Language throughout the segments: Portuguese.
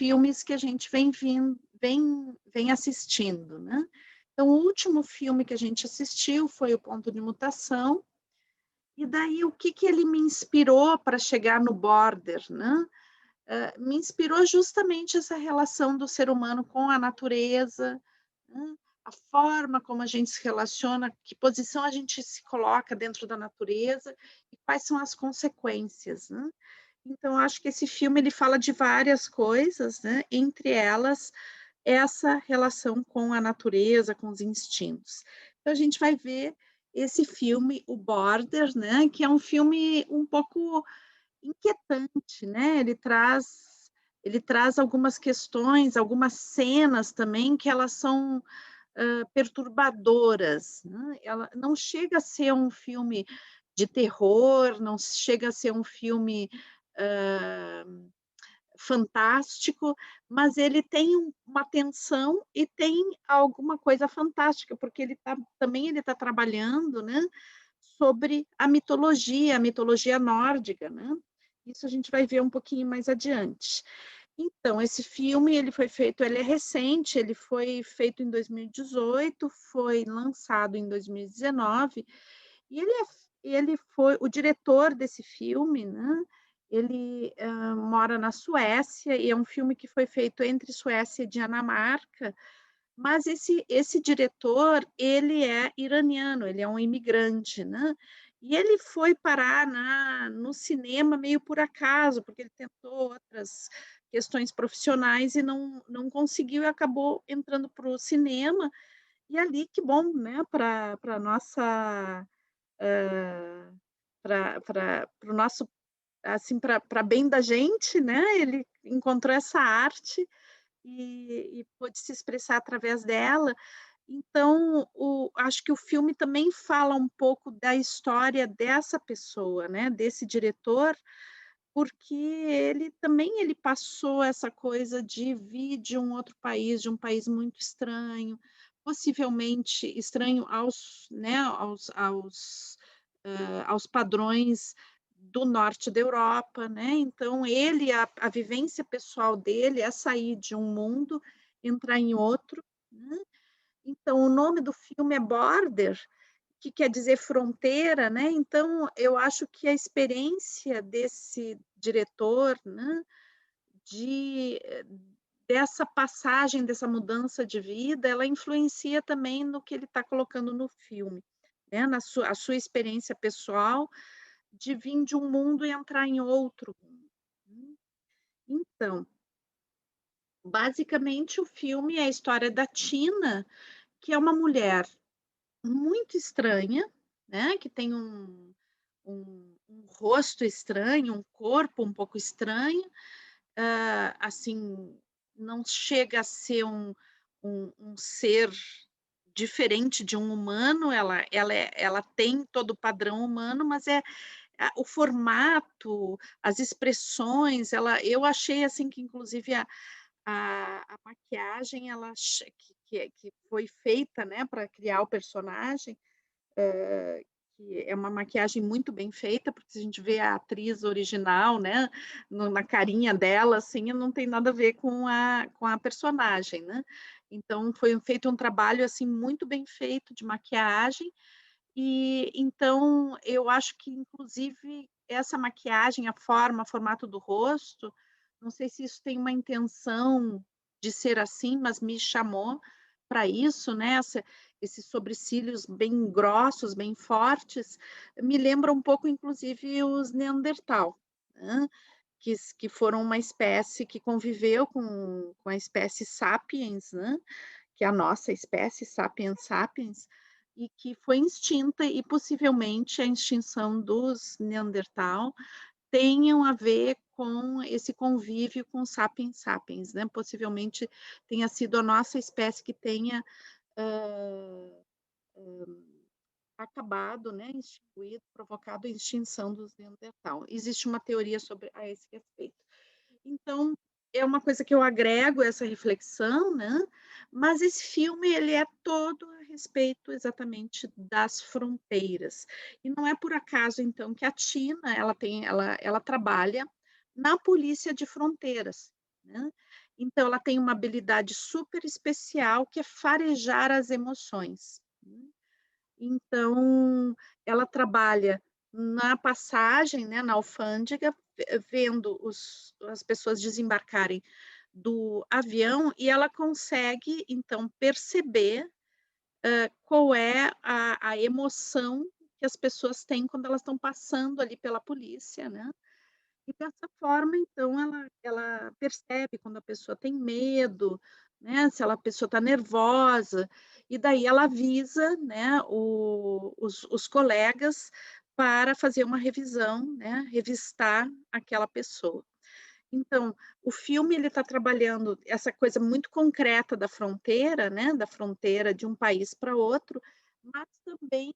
filmes que a gente vem assistindo, né. Então o último filme que a gente assistiu foi O Ponto de Mutação, e daí o que que ele me inspirou para chegar no Border, né. Me inspirou justamente essa relação do ser humano com a natureza, né, a forma como a gente se relaciona, que posição a gente se coloca dentro da natureza e quais são as consequências, né. Então acho que esse filme ele fala de várias coisas, né, entre elas essa relação com a natureza, com os instintos. Então a gente vai ver esse filme, O Border, né, que é um filme um pouco inquietante, né, ele traz algumas questões, algumas cenas também que elas são, perturbadoras, né, ela não chega a ser um filme de terror, não chega a ser um filme, hã, fantástico, mas ele tem uma tensão e tem alguma coisa fantástica, porque ele tá trabalhando, né, sobre a mitologia nórdica, né. Isso a gente vai ver um pouquinho mais adiante. Então, esse filme ele é recente, ele foi feito em 2018, foi lançado em 2019, e ele foi o diretor desse filme, né, ele, mora na Suécia e é um filme que foi feito entre Suécia e Dinamarca, mas esse diretor, ele é iraniano, ele é um imigrante, né, e ele foi parar no cinema meio por acaso, porque ele tentou outras questões profissionais e não conseguiu e acabou entrando para o cinema, e ali que bom, né, para nossa, para o nosso assim, para bem da gente, né, ele encontrou essa arte e pôde se expressar através dela. Então, acho que o filme também fala um pouco da história dessa pessoa, né, desse diretor, porque ele passou essa coisa de vir de um país muito estranho, possivelmente estranho aos, né, aos padrões do norte da Europa, né, então a vivência pessoal dele é sair de um mundo, entrar em outro, né. Então o nome do filme é Border, que quer dizer fronteira, né, então eu acho que a experiência desse diretor, né, de dessa passagem, dessa mudança de vida, ela influencia também no que ele está colocando no filme, né, na sua experiência pessoal de vir de um mundo e entrar em outro mundo, né. Então, basicamente o filme é a história da Tina, que é uma mulher muito estranha, né, que tem um rosto estranho, um corpo um pouco estranho, assim, não chega a ser um ser diferente de um humano, ela tem todo o padrão humano, mas o formato, as expressões, eu achei, assim, que inclusive a maquiagem ela che que foi feita, né, para criar o personagem, que é uma maquiagem muito bem feita, porque se a gente vê a atriz original, né, na carinha dela, assim, não tem nada a ver com a personagem, né. Então foi feito um trabalho, assim, muito bem feito de maquiagem, e então eu acho que inclusive essa maquiagem, a forma, o formato do rosto, não sei se isso tem uma intenção de ser assim, mas me chamou para isso, né, esses sobrecílios bem grossos, bem fortes, me lembra um pouco inclusive os Neandertal, né, que foram uma espécie que conviveu com a espécie Sapiens, né, que é a nossa espécie Sapiens sapiens, e que foi extinta e possivelmente a extinção dos Neandertal tenham a ver com esse convívio com Sapiens sapiens, né, possivelmente tenha sido a nossa espécie que tenha, hã, acabado, né, extinguido, provocado a extinção dos Neandertal. Existe uma teoria sobre a esse respeito. Então, é uma coisa que eu agrego essa reflexão, né, mas esse filme ele é todo a respeito exatamente das fronteiras. E não é por acaso então que a Tina ela trabalha na polícia de fronteiras, né. Então ela tem uma habilidade super especial que é farejar as emoções, né. Então, ela trabalha na passagem, né, na alfândega, vendo as pessoas desembarcarem do avião e ela consegue, então, perceber, qual é a emoção que as pessoas têm quando elas estão passando ali pela polícia, né. E dessa forma, então, ela percebe quando a pessoa tem medo, né, se a pessoa está nervosa, e daí ela avisa, né, os colegas para fazer uma revisão, né, revistar aquela pessoa. Então, o filme ele está trabalhando essa coisa muito concreta da fronteira, né, da fronteira de um país para outro, mas também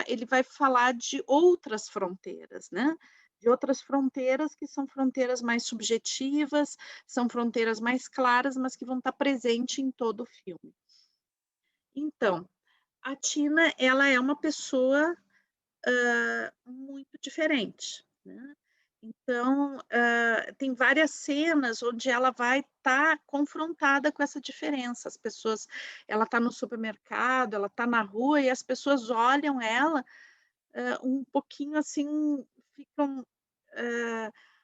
ele vai falar de outras fronteiras, né, de outras fronteiras que são fronteiras mais subjetivas, são fronteiras mais claras, mas que vão estar presente em todo o filme. Então, a Tina, ela é uma pessoa muito diferente, né. Então, tem várias cenas onde ela vai estar confrontada com essa diferença, as pessoas ela está no supermercado, ela está na rua e as pessoas olham ela, um pouquinho assim, ficam,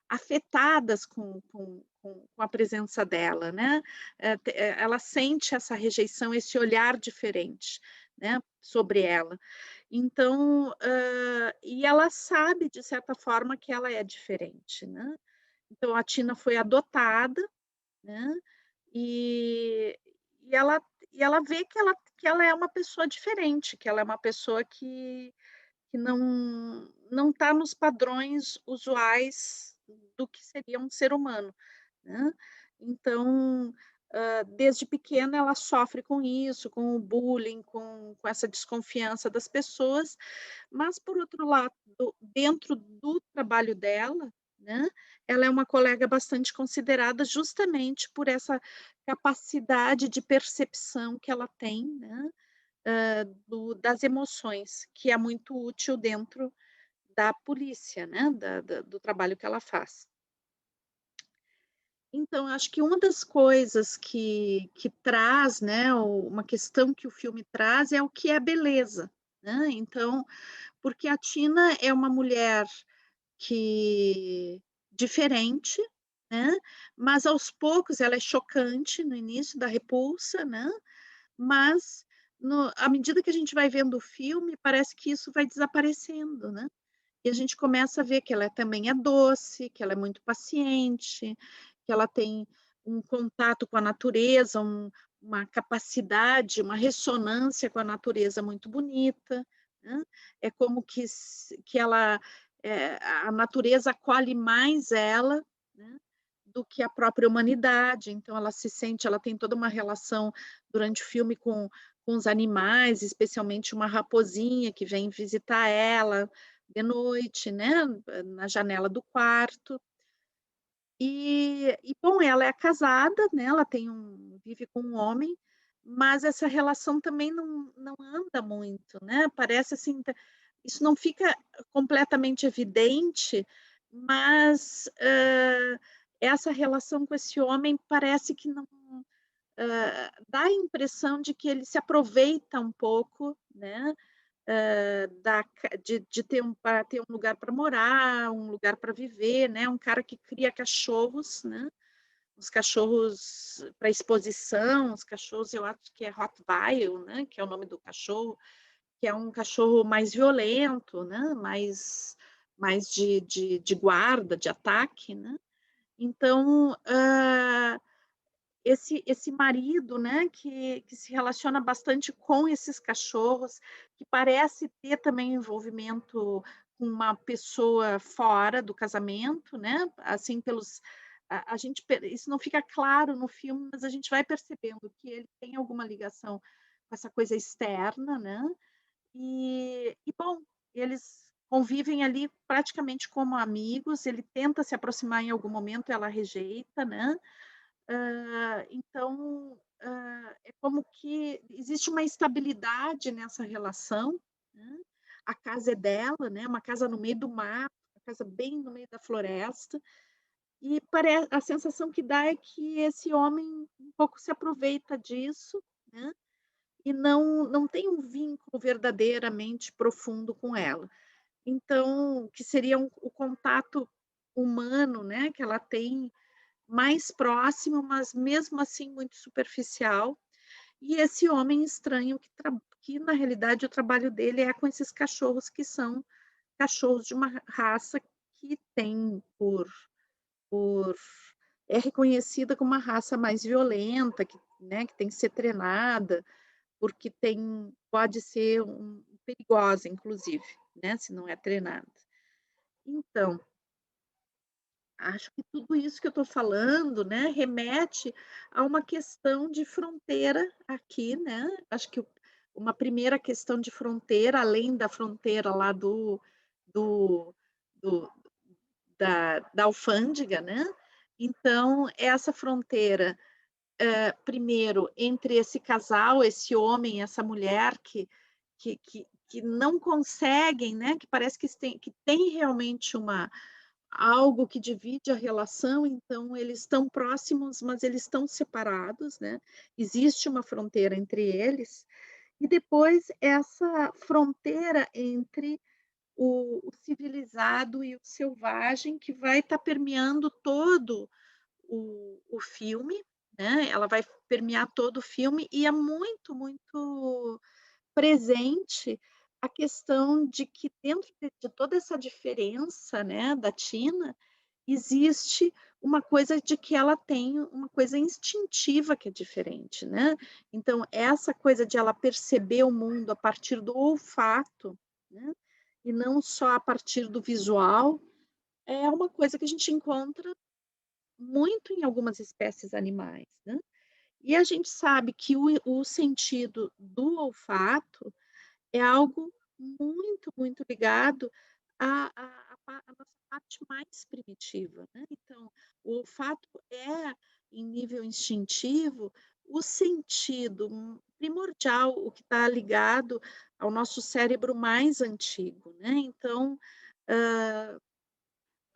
afetadas com a presença dela, né. Ela sente essa rejeição, esse olhar diferente, né, sobre ela. Então, e ela sabe, de certa forma, que ela é diferente, né. Então a Tina foi adotada, né, e e ela e ela vê que ela é uma pessoa diferente, que ela é uma pessoa que não está nos padrões usuais do que seria um ser humano, né. Então, desde pequena ela sofre com isso, com o bullying, com essa desconfiança das pessoas, mas por outro lado, dentro do trabalho dela, né, ela é uma colega bastante considerada justamente por essa capacidade de percepção que ela tem, né, das emoções, que é muito útil dentro da polícia, né, do trabalho que ela faz. Então, eu acho que uma das coisas que traz, né, uma questão que o filme traz é o que é beleza, né, então, porque a Tina é uma mulher que diferente, né, mas aos poucos ela é chocante no início da repulsa, né, mas à medida que a gente vai vendo o filme, parece que isso vai desaparecendo, né. E a gente começa a ver que ela também é doce, que ela é muito paciente, que ela tem um contato com a natureza, uma capacidade, uma ressonância com a natureza muito bonita, né. É como que ela, a natureza acolhe mais ela, né, do que a própria humanidade, então ela tem toda uma relação durante o filme com os animais, especialmente uma raposinha que vem visitar ela de noite, né, na janela do quarto. E bom, ela é casada, né, ela vive com um homem, mas essa relação também não anda muito, né, parece assim, isso não fica completamente evidente, mas, essa relação com esse homem parece que não, dá a impressão de que ele se aproveita um pouco, né, da ca de ter para ter um lugar para morar, um lugar para viver, né, um cara que cria cachorros, né, os cachorros para exposição, os cachorros eu acho que é Rottweiler, né, que é o nome do cachorro, que é um cachorro mais violento, né, mais de guarda, de ataque, né. Então, esse marido, né, que se relaciona bastante com esses cachorros, que parece ter também envolvimento com uma pessoa fora do casamento, né, assim pelos a gente isso não fica claro no filme, mas a gente vai percebendo que ele tem alguma ligação com essa coisa externa, né, e bom, eles convivem ali praticamente como amigos, ele tenta se aproximar em algum momento, ela rejeita, né. Então, é como que existe uma estabilidade nessa relação, né, a casa é dela, né, uma casa no meio do mato, uma casa bem no meio da floresta, e a sensação que dá é que esse homem um pouco se aproveita disso, né, e não tem um vínculo verdadeiramente profundo com ela. Então, que seria o contato humano, né, que ela tem mais próximo, mas mesmo assim muito superficial. E esse homem estranho que na realidade o trabalho dele é com esses cachorros que são cachorros de uma raça que tem por é reconhecida como uma raça mais violenta, que, né, que tem que ser treinada, porque pode ser perigosa inclusive, né, se não é treinada. Então, acho que tudo isso que eu estou falando, né, remete a uma questão de fronteira aqui, né. Acho que uma primeira questão de fronteira, além da fronteira lá do do da alfândega, né. Então, essa fronteira, primeiro entre esse casal, esse homem e essa mulher que não conseguem, né, que parece que tem realmente algo que divide a relação, então eles estão próximos, mas eles estão separados, né, existe uma fronteira entre eles, e depois essa fronteira entre o civilizado e o selvagem, que vai estar permeando todo o filme, né, ela vai permear todo o filme e é muito, muito presente a questão de que dentro de toda essa diferença, né, da Tina, existe uma coisa de que ela tem uma coisa instintiva que é diferente, né. Então essa coisa de ela perceber o mundo a partir do olfato, né, e não só a partir do visual, é uma coisa que a gente encontra muito em algumas espécies animais, né. E a gente sabe que o sentido do olfato é algo muito, muito ligado à nossa parte mais primitiva, né. Então, o olfato é, em nível instintivo, o sentido primordial, o que está ligado ao nosso cérebro mais antigo, né. Então, hã,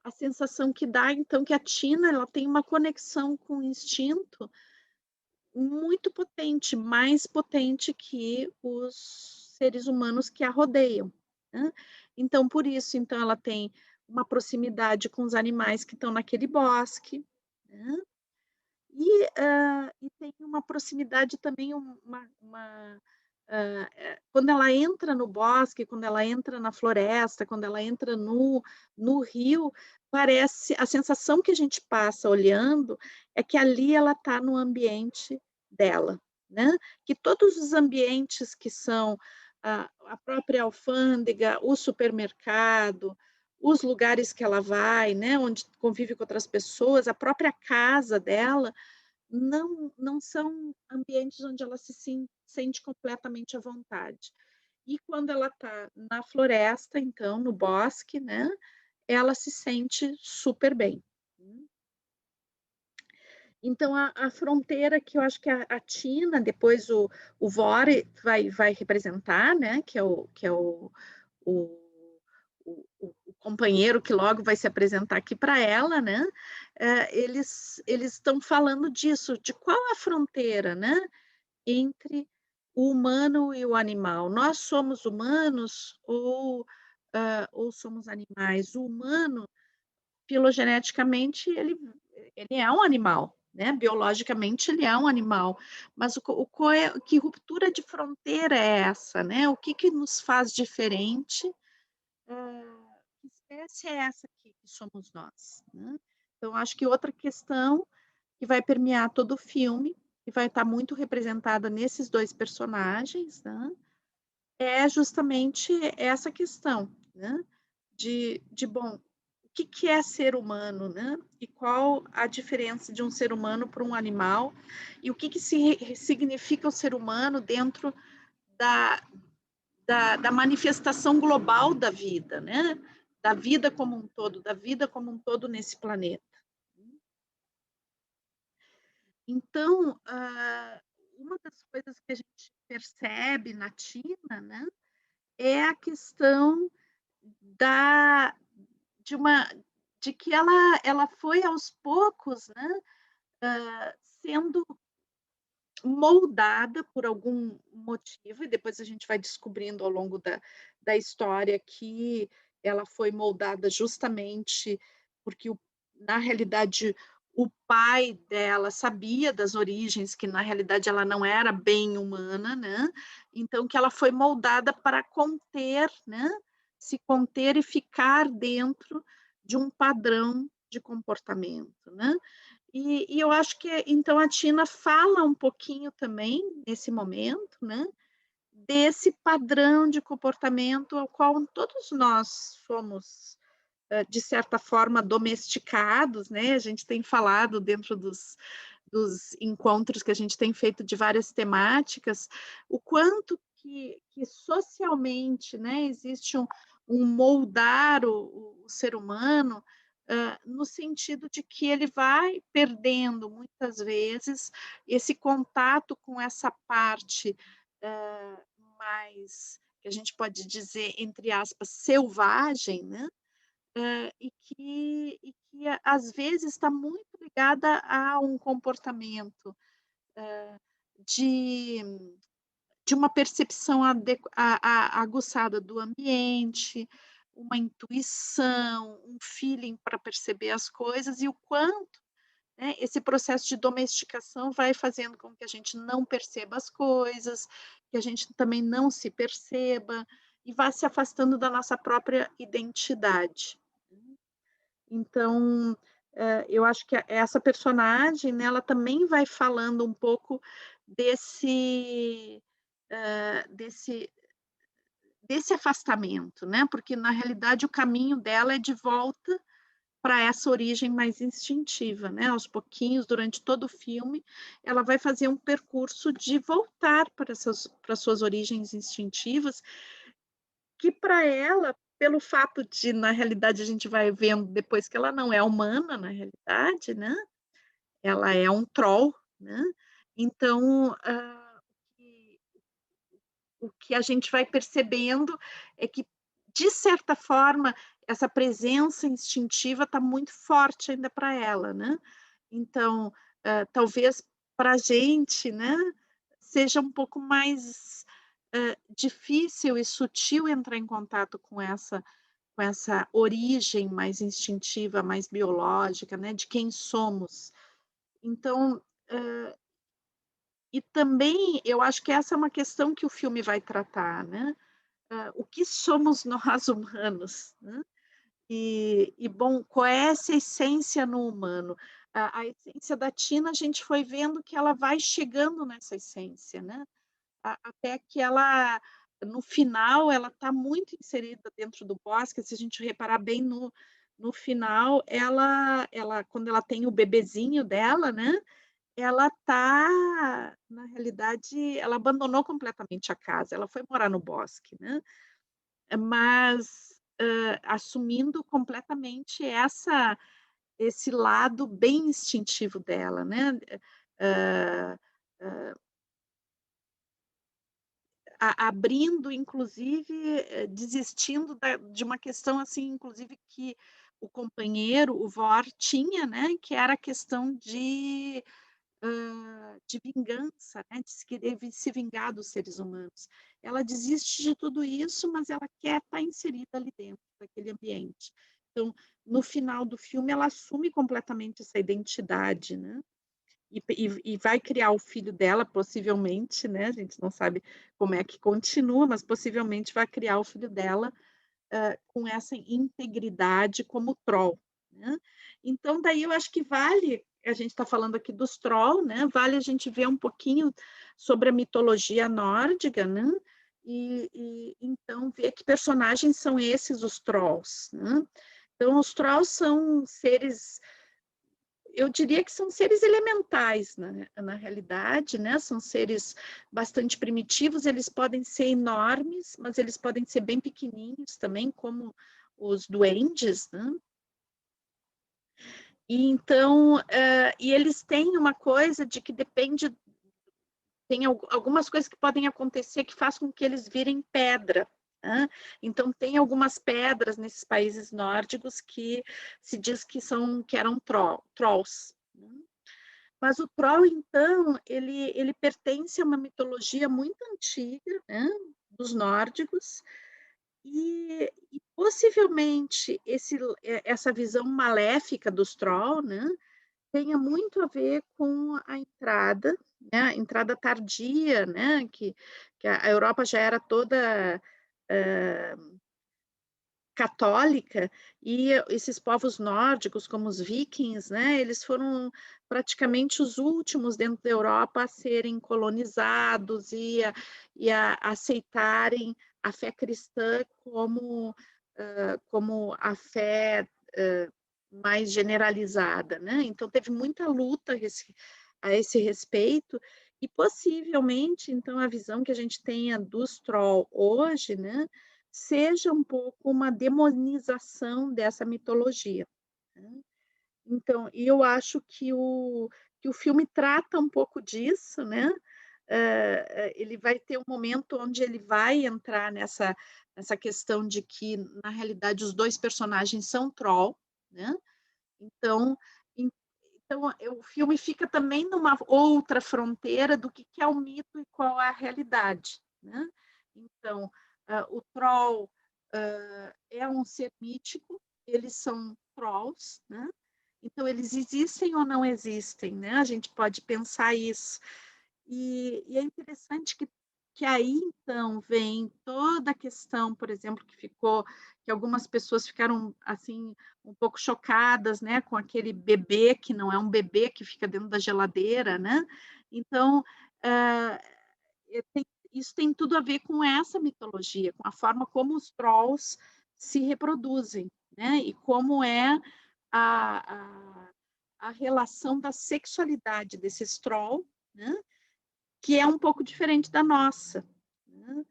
a sensação que dá, então, que a Tina, ela tem uma conexão com o instinto muito potente, mais potente que os seres humanos que a rodeiam, né. Então por isso, então ela tem uma proximidade com os animais que estão naquele bosque, né, e tem uma proximidade também quando ela entra no bosque, quando ela entra na floresta, quando ela entra no rio, parece a sensação que a gente passa olhando é que ali ela está no ambiente dela, né, que todos os ambientes que são a própria alfândega, o supermercado, os lugares que ela vai, né, onde convive com outras pessoas, a própria casa dela, não são ambientes onde ela se sente completamente à vontade. E quando ela está na floresta, então, no bosque, né, ela se sente super bem. Então a fronteira que eu acho que a Tina, depois o Vore vai representar, né, o o companheiro que logo vai se apresentar aqui para ela, né, eles estão falando disso, de qual a fronteira, né, entre o humano e o animal. Nós somos humanos ou somos animais? O humano, filogeneticamente, ele é um animal, né, biologicamente ele é um animal, mas qual é que ruptura de fronteira é essa, né, o que que nos faz diferente, que espécie é essa aqui que somos nós, né. Então acho que outra questão que vai permear todo o filme, e vai estar muito representada nesses 2 personagens, né, é justamente essa questão, né, bom, o que que é ser humano, né, e qual a diferença de um ser humano para um animal, e o que que significa o ser humano dentro da da manifestação global da vida, né, da vida como um todo, da vida como um todo nesse planeta. Então, uma das coisas que a gente percebe na Tina, né, é a questão da de uma de que ela foi aos poucos, né, sendo moldada por algum motivo, e depois a gente vai descobrindo ao longo da história que ela foi moldada justamente porque na realidade, o pai dela sabia das origens, que na realidade ela não era bem humana, né, então que ela foi moldada para conter, né, se conter e ficar dentro de um padrão de comportamento, né. E eu acho que, então, a Tina fala um pouquinho também, nesse momento, né, desse padrão de comportamento ao qual todos nós fomos, de certa forma, domesticados, né, a gente tem falado dentro dos encontros que a gente tem feito de várias temáticas, o quanto que socialmente, né, existe um moldar o ser humano, no sentido de que ele vai perdendo, muitas vezes, esse contato com essa parte, mais, que a gente pode dizer, entre aspas, "selvagem", né, e que às vezes está muito ligada a um comportamento, de uma percepção aguçada do ambiente, uma intuição, um feeling para perceber as coisas e o quanto, né, esse processo de domesticação vai fazendo com que a gente não perceba as coisas, que a gente também não se perceba e vá se afastando da nossa própria identidade. Então, eu acho que essa personagem, né, ela também vai falando um pouco desse, desse afastamento, né, porque na realidade o caminho dela é de volta para essa origem mais instintiva, né, aos pouquinhos, durante todo o filme, ela vai fazer um percurso de voltar para as suas origens instintivas, que para ela, pelo fato de, na realidade, a gente vai vendo depois que ela não é humana, na realidade, né, ela é um troll, né, então, e o que a gente vai percebendo é que, de certa forma, essa presença instintiva está muito forte ainda para ela, né. Então, talvez para a gente, né, seja um pouco mais, difícil e sutil entrar em contato com essa origem mais instintiva, mais biológica, né, de quem somos. Então, e também eu acho que essa é uma questão que o filme vai tratar, né, o que somos nós humanos, né, e bom, qual é essa essência no humano? A essência da Tina, a gente foi vendo que ela vai chegando nessa essência, né, até que ela, no final, ela está muito inserida dentro do bosque, se a gente reparar bem no final, ela quando ela tem o bebezinho dela, né, ela tá, na realidade, ela abandonou completamente a casa, ela foi morar no bosque, né, mas, assumindo completamente esse lado bem instintivo dela, né, hã, abrindo, inclusive, desistindo de uma questão, assim, inclusive, que o companheiro, o Vor, tinha, né, que era a questão de vingança, né, de se querer se vingar dos seres humanos. Ela desiste de tudo isso, mas ela quer estar inserida ali dentro daquele ambiente. Então, no final do filme, ela assume completamente essa identidade, né, e vai criar o filho dela, possivelmente, né, a gente não sabe como é que continua, mas possivelmente vai criar o filho dela, com essa integridade como troll, né. Então daí eu acho que vale, a gente está falando aqui dos troll, né, vale a gente ver um pouquinho sobre a mitologia nórdica, né, e então ver que personagens são esses os trolls, né. Então os trolls são seres, eu diria que são seres elementais na realidade, né, são seres bastante primitivos, eles podem ser enormes, mas eles podem ser bem pequenininhos também, como os duendes, né. E então, e eles têm uma coisa de que depende, tem algumas coisas que podem acontecer que faz com que eles virem pedra, né. Então tem algumas pedras nesses países nórdicos que se diz que eram trolls, né. Mas o troll então, ele pertence a uma mitologia muito antiga, né, dos nórdicos, e possivelmente essa visão maléfica dos troll, né, tenha muito a ver com a entrada, né, a entrada tardia, né, que a Europa já era toda, hã, católica, e esses povos nórdicos, como os vikings, né, eles foram praticamente os últimos dentro da Europa a serem colonizados e a aceitarem a fé cristã como a fé, mais generalizada, né. Então teve muita luta a esse respeito, e possivelmente, então, a visão que a gente tenha dos troll hoje, né, seja um pouco uma demonização dessa mitologia, né. Então, e eu acho que o filme trata um pouco disso, né, ele vai ter um momento onde ele vai entrar nessa questão de que, na realidade, os 2 personagens são troll, né, então en então o filme fica também numa outra fronteira do que é o mito e qual é a realidade, né. Então, o troll, é um ser mítico, eles são trolls, né, então eles existem ou não existem, né, a gente pode pensar isso. E é interessante que aí, então, vem toda a questão, por exemplo, que algumas pessoas ficaram, assim, um pouco chocadas, né, com aquele bebê que não é um bebê, que fica dentro da geladeira, né. Então, hã, isso tem tudo a ver com essa mitologia, com a forma como os trolls se reproduzem, né, e como é a a a relação da sexualidade desses troll, né, que é um pouco diferente da nossa, né,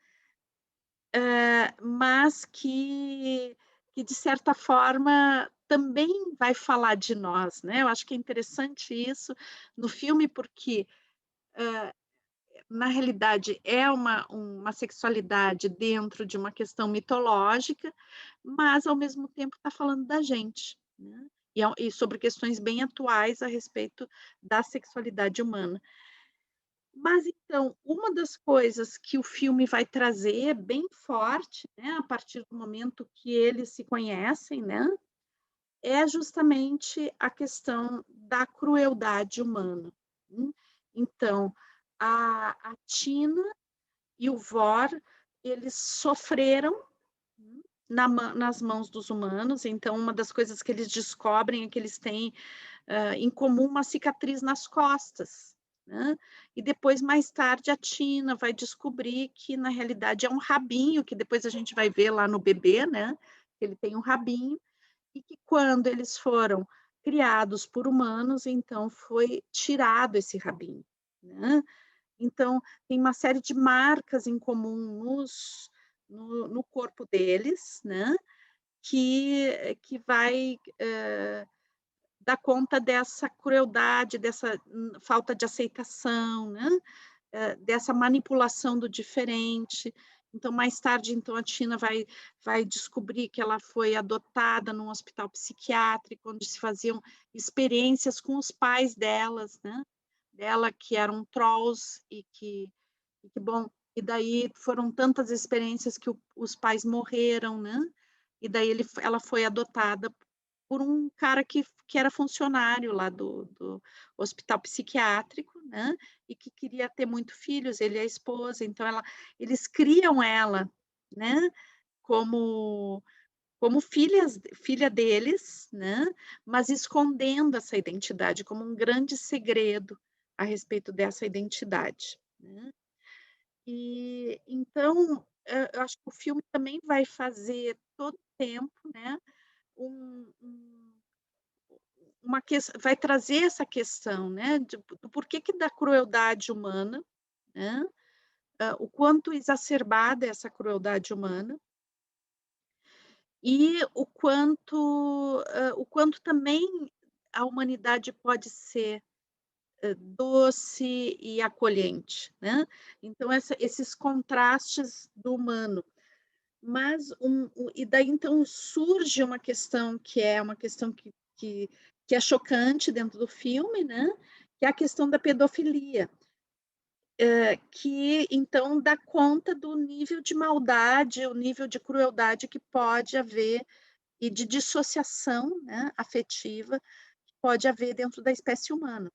mas que de certa forma também vai falar de nós, né. Eu acho que é interessante isso no filme, porque na realidade é uma sexualidade dentro de uma questão mitológica, mas ao mesmo tempo está falando da gente, né, e sobre questões bem atuais a respeito da sexualidade humana. Mas então, uma das coisas que o filme vai trazer bem forte, né, a partir do momento que eles se conhecem, né, é justamente a questão da crueldade humana, né. Então, a Tina e o Vor, eles sofreram, nas mãos dos humanos, então uma das coisas que eles descobrem é que eles têm em comum uma cicatriz nas costas, né. E depois, mais tarde, a Tina vai descobrir que, na realidade, é um rabinho, que depois a gente vai ver lá no bebê, né, que ele tem um rabinho, e que quando eles foram criados por humanos, então foi tirado esse rabinho, né. Então, tem uma série de marcas em comum no corpo deles, né, que vai, dar conta dessa crueldade, dessa falta de aceitação, né, dessa manipulação do diferente. Então, mais tarde, então, a Tina vai descobrir que ela foi adotada num hospital psiquiátrico, onde se faziam experiências com os pais dela, que eram trolls e que bom, e daí foram tantas experiências que os pais morreram, né, e daí ela foi adotada por um cara que era funcionário lá do hospital psiquiátrico, né, e que queria ter muito filhos, ele e a esposa, então eles criam ela, né, como filha deles, né, mas escondendo essa identidade, como um grande segredo a respeito dessa identidade, né. E então, eu acho que o filme também vai fazer todo o tempo, né, um um uma ques vai trazer essa questão, né, do porquê que da crueldade humana, né, o quanto exacerbada é essa crueldade humana, e o quanto também a humanidade pode ser, doce e acolhente, né. Então esses contrastes do humano. Mas e daí então surge uma questão que é uma questão que é chocante dentro do filme, né, que é a questão da pedofilia, que então dá conta do nível de maldade, o nível de crueldade que pode haver e de dissociação, né, afetiva, que pode haver dentro da espécie humana.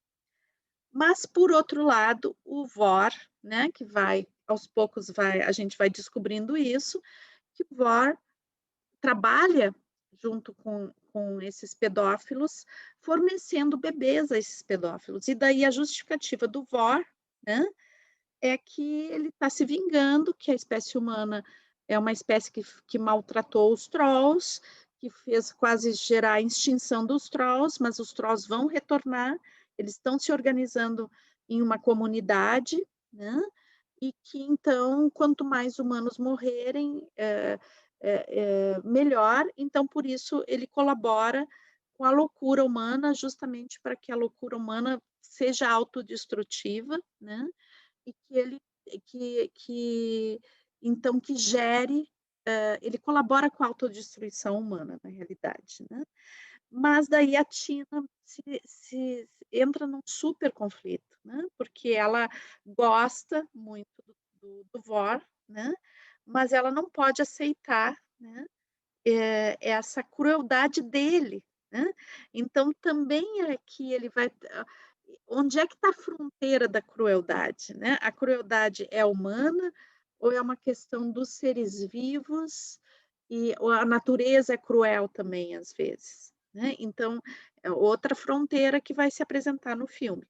Mas, por outro lado, o VOR, né, que vai aos poucos a gente vai descobrindo isso, que o VOR trabalha junto com esses pedófilos, fornecendo bebês a esses pedófilos. E daí a justificativa do VOR, né, é que ele está se vingando, que a espécie humana é uma espécie que maltratou os trolls, que fez quase gerar a extinção dos trolls, mas os trolls vão retornar, eles estão se organizando em uma comunidade, né? E que então, quanto mais humanos morrerem, melhor. Então, por isso, ele colabora com a loucura humana, justamente para que a loucura humana seja autodestrutiva, né? E que ele que então que gere, ele colabora com a autodestruição humana, na realidade, né. Mas daí a Tina se entra num super conflito, né, porque ela gosta muito do Vor, né, mas ela não pode aceitar, né, essa crueldade dele, né. Então também é que ele vai onde é que está a fronteira da crueldade, né? A crueldade é humana ou é uma questão dos seres vivos e ou a natureza é cruel também às vezes, né? Então, é outra fronteira que vai se apresentar no filme.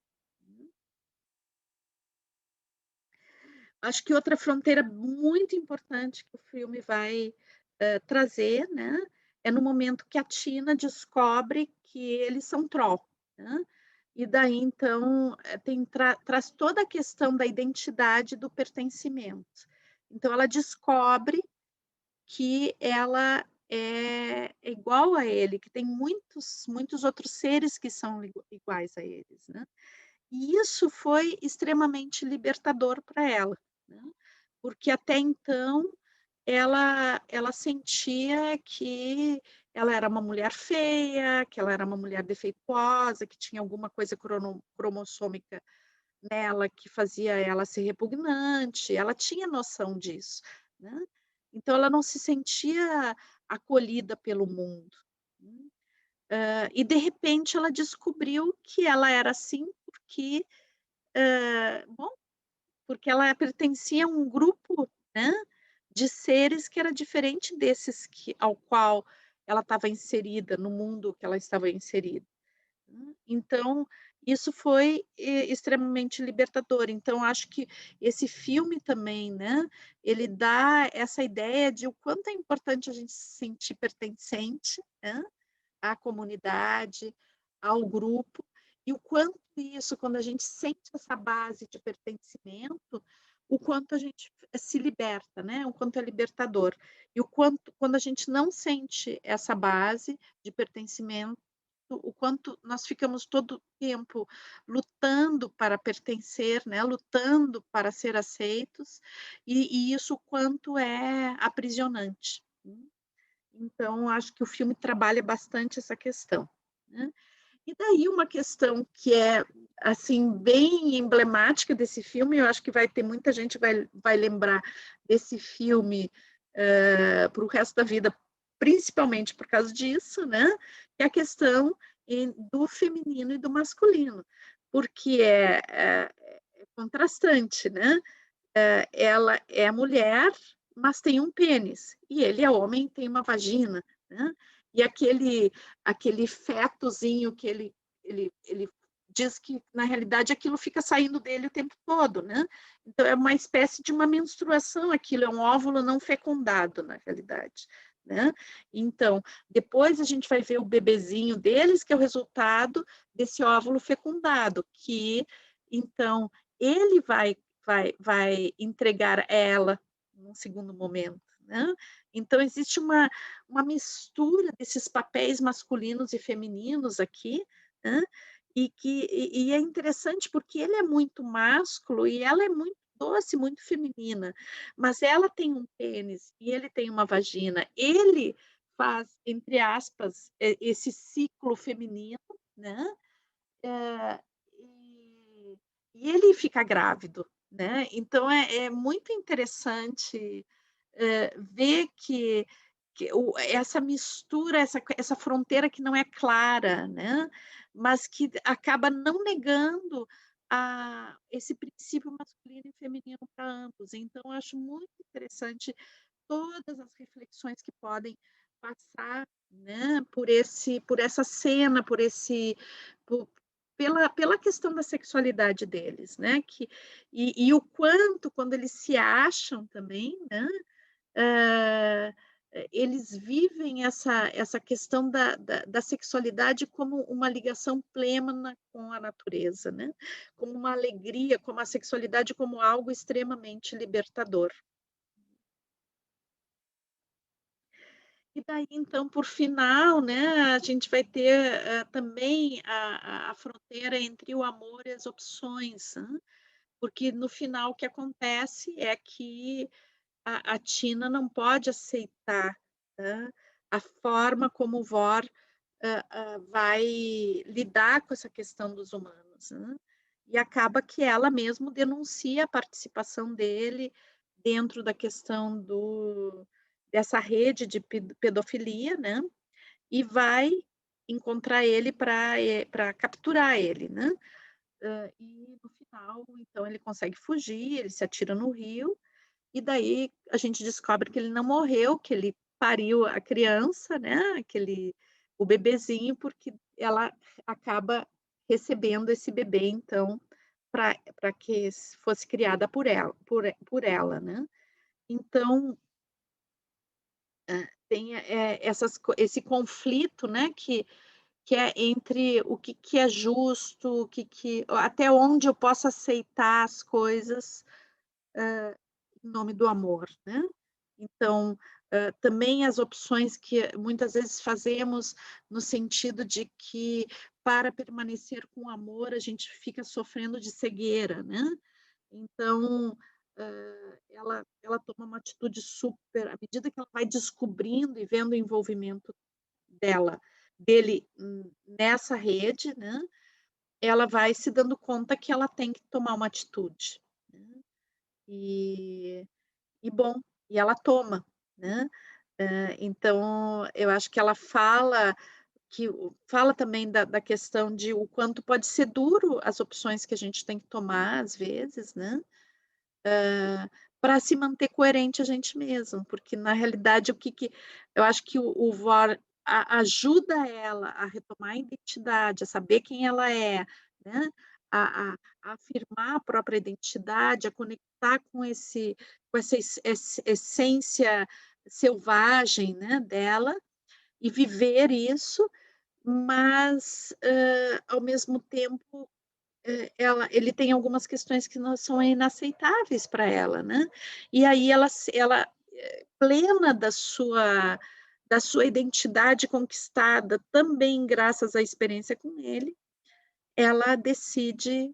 Acho que outra fronteira muito importante que o filme vai, trazer, né, é no momento que a Tina descobre que eles são troll, né. E daí então, traz toda a questão da identidade do pertencimento. Então ela descobre que ela é igual a ele, que tem muitos outros seres que são iguais a eles, né. E isso foi extremamente libertador para ela, né, porque até então ela sentia que ela era uma mulher feia, que ela era uma mulher defeituosa, que tinha alguma coisa cromossômica nela que fazia ela ser repugnante, ela tinha noção disso, né. Então ela não se sentia acolhida pelo mundo, né. E de repente ela descobriu que ela era assim porque, bom, porque ela pertencia a um grupo, né, de seres que era diferente desses ao qual ela estava inserida, no mundo que ela estava inserida, né. Então, isso foi extremamente libertador. Então acho que esse filme também, né, ele dá essa ideia de o quanto é importante a gente se sentir pertencente, né, à comunidade, ao grupo, e o quanto isso, quando a gente sente essa base de pertencimento, o quanto a gente se liberta, né, o quanto é libertador. E o quanto quando a gente não sente essa base de pertencimento, o quanto nós ficamos todo o tempo lutando para pertencer, né, lutando para ser aceitos, e isso o quanto é aprisionante, né. Então, acho que o filme trabalha bastante essa questão, né. E daí uma questão que é, assim, bem emblemática desse filme, eu acho que vai ter muita gente vai lembrar desse filme, para o resto da vida, principalmente por causa disso, né, que é a questão do feminino e do masculino, porque é contrastante, né. Ela é mulher, mas tem um pênis, e ele é homem e tem uma vagina, né. E aquele fetozinho que ele diz que, na realidade, aquilo fica saindo dele o tempo todo, né. Então é uma espécie de uma menstruação aquilo, é um óvulo não fecundado, na realidade, né. Então, depois a gente vai ver o bebezinho deles, que é o resultado desse óvulo fecundado, que então ele vai entregar ela num segundo momento, né. Então existe uma mistura desses papéis masculinos e femininos aqui, né, e é interessante porque ele é muito másculo e ela é muito doce, muito feminina, mas ela tem um pênis e ele tem uma vagina. Ele faz, entre aspas, esse ciclo feminino, né, eh, e ele fica grávido, né. Então é muito interessante, ver que essa mistura, essa fronteira que não é clara, né, mas que acaba não negando esse princípio masculino e feminino para ambos. Então eu acho muito interessante todas as reflexões que podem passar, né, por essa cena, por esse po pela questão da sexualidade deles, né, e o quanto quando eles se acham também, né, hã, eles vivem essa questão da sexualidade como uma ligação plena com a natureza, né, como uma alegria, como a sexualidade como algo extremamente libertador. E daí, então, por final, né, a gente vai ter, também a fronteira entre o amor e as opções, hã, porque no final o que acontece é que a Tina não pode aceitar, hã, a forma como o Vor, vai lidar com essa questão dos humanos, né, e acaba que ela mesmo denuncia a participação dele dentro da questão dessa rede de pedofilia, né, e vai encontrar ele para capturar ele, né. E no final, então, ele consegue fugir, ele se atira no rio, e daí a gente descobre que ele não morreu, que ele pariu a criança, né, o bebezinho, porque ela acaba recebendo esse bebê, então, para que fosse criada por ela, né. Então, tem, esse conflito, né, que é entre o que que é justo, o que até onde eu posso aceitar as coisas, em nome do amor, né. Então, também as opções que muitas vezes fazemos no sentido de que para permanecer com o amor a gente fica sofrendo de cegueira, né. Então, ela toma uma atitude super à medida que ela vai descobrindo e vendo o envolvimento dela dele, nessa rede, né, ela vai se dando conta que ela tem que tomar uma atitude, né. E bom, e ela toma, né. Então eu acho que ela fala também da questão de o quanto pode ser duro as opções que a gente tem que tomar às vezes, né, para se manter coerente a gente mesmo, porque na realidade o que que eu acho que o VOR ajuda ela a retomar a identidade, a saber quem ela é, né, a afirmar a própria identidade, a conectar com essa essência selvagem, né, dela, e viver isso, mas, ao mesmo tempo ele tem algumas questões que não são inaceitáveis para ela, né. E aí ela, plena da sua identidade conquistada, também graças à experiência com ele, ela decide,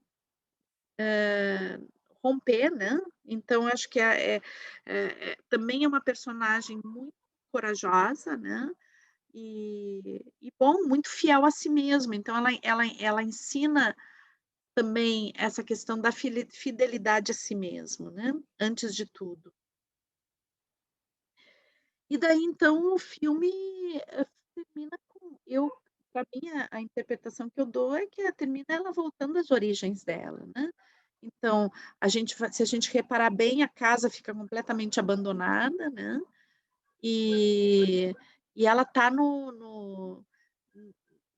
romper, né. Então acho que também é uma personagem muito corajosa, né, bom, muito fiel a si mesma, então ela ensina também essa questão da fidelidade a si mesmo, né, antes de tudo. E daí então o filme, termina com eu para mim a interpretação que eu dou é que termina ela voltando às origens dela, né. Então, se a gente reparar bem, a casa fica completamente abandonada, né, e ela está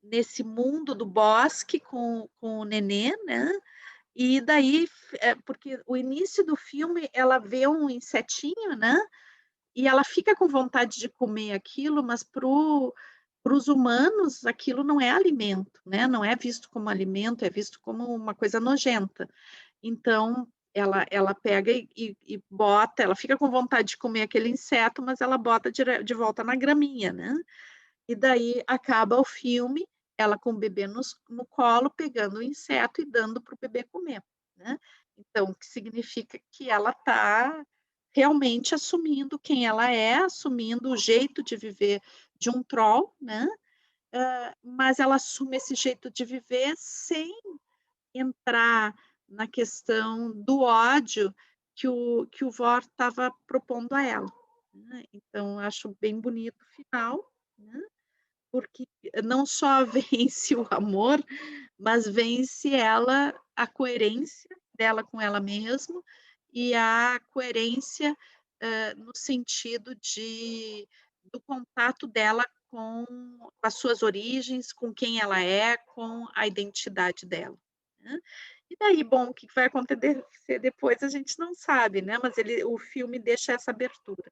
nesse mundo do bosque com o nenê, né. E daí porque o início do filme ela vê um insetinho, né, e ela fica com vontade de comer aquilo, mas para os humanos aquilo não é alimento, né, não é visto como alimento, é visto como uma coisa nojenta. Então ela pega e bota, ela fica com vontade de comer aquele inseto, mas ela bota de volta na graminha, né. E daí acaba o filme, ela com o bebê no colo, pegando o inseto e dando para o bebê comer, né. Então, o que significa que ela está realmente assumindo quem ela é, assumindo o jeito de viver de um troll, né, mas ela assume esse jeito de viver sem entrar na questão do ódio que o Vor estava propondo a ela, né. Então acho bem bonito o final, né, porque não só vence o amor, mas vence ela a coerência dela com ela mesma e a coerência, no sentido do contato dela com as suas origens, com quem ela é, com a identidade dela, né. E daí, bom, o que vai acontecer depois a gente não sabe, né, mas o filme deixa essa abertura.